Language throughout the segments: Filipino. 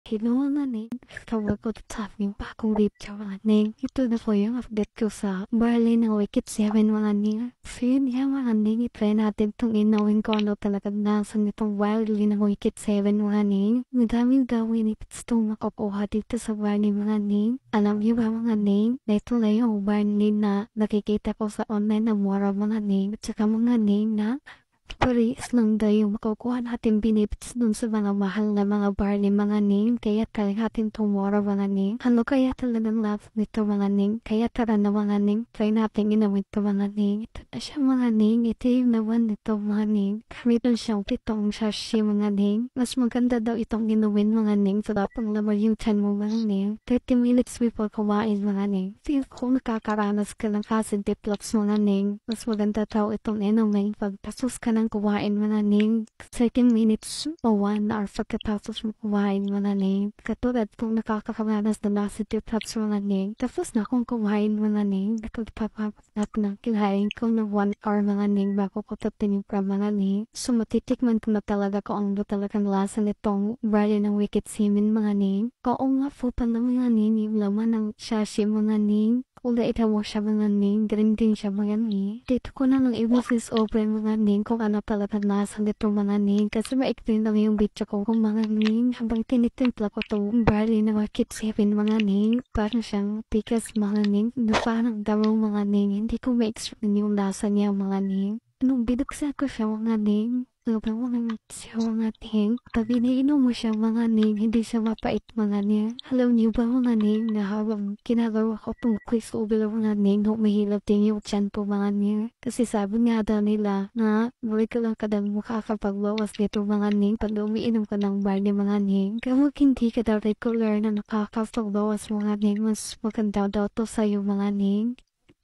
Hello mga ning, tawag ko sa aking bagong video mga ning. Ito na po yung update ko sa Barley ng Wicked 7 mga ning. So yun nga mga ning, itry natin itong inawin ko ano talaga nasan itong Barley ng Wicked 7 mga ning. Madaming gawin ito makukuha dito sa Barley mga ning. Alam niyo ba mga ning, na ito na yung Barley na nakikita ko sa online na mura mga ning. At saka mga ning na paris lang daw yung makukuha natin benefits dun sa mga mahal na mga barley mga ning, kaya try natin tomorrow mga ning. Ano kaya talagang love nito mga ning, kaya tara na mga ning, try natin inawin ito mga ning. Ito na siya mga ning, ito yung nawan nito mga ning. Meron siyang pitong sashi mga ning, mas maganda daw itong inawin mga ning, so dapat laman yung chan mo mga ning. 30 minutes before kumain mga ning. Feel ko nakakaranas ka ng acid reflux mga ning, mas maganda daw itong inawin pagpasos ka ng kumain mga ning. 30 minutes o 1 hour pagkatapos mo kumain mga ning. Katulad kung nakakakaranas na acid reflux mga ning, tapos na akong kumain mga ning, nakagpapapat ng kinain ko ng 1 hour mga ning bago ko tatingin pa mga ning. So matitikman ko na talaga kung ano talagang lasa nitong Barley ng Wicked Semen mga ning. Kung nga po pala mga ning, yung laman ng sashi mga ning. Kung mo siya mga ning, green din siya mga ning. Dito ko na lang i-voice over mga ning kung ano talagang lasa nito mga ning. Kasi ma-explain lang yung video ko kung mga ning. Habang tinitimpla ko itong Barley ng Wicked Semen mga ning. Parang siyang tikas mga ning. Na parang damang mga ning. Hindi ko ma-explain yung lasa niya mga ning. Nung binuksan ko siya mga ning, sobrang mga siya mga ning. Pag iniinom mo siya mga ning, hindi siya mapait mga ning. Alam niyo ba mga ning, na habang ginagawa ko itong quiz over mga ning, humihilap din yung tiyan ko mga ning. Kasi sabi nga daw nila na balik ka lang kadang makakapagbawas nito mga ning pag umiinom ka ng barley mga ning. Kapag hindi ka daw regular na nakakapagbawas mga ning, mas maganda daw to sa'yo mga ning.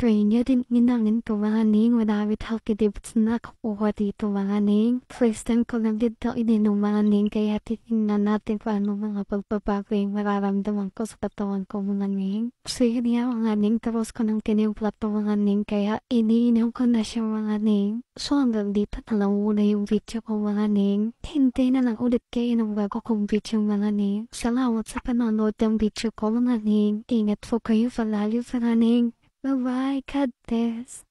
Try niya din inangin ko mga ning, madami healthy tips na nakukuha dito mga ning. First time ko lang dito ininom mga ning, kaya titingnan natin paano mga pagbabago yung mararamdaman ko sa katawan ko mga ning. So yun nga mga ning, tapos ko nang tinimpla to mga ning, kaya iniinom ko na siya mga ning. So hanggang dito na lang muna yung video ko mga ning. Hintay na lang ulit kayo ng bago kong video mga ning. Salamat sa panonood ng video ko mga ning. Ingat po kayo palagi mga ning. Bye-bye, God bless.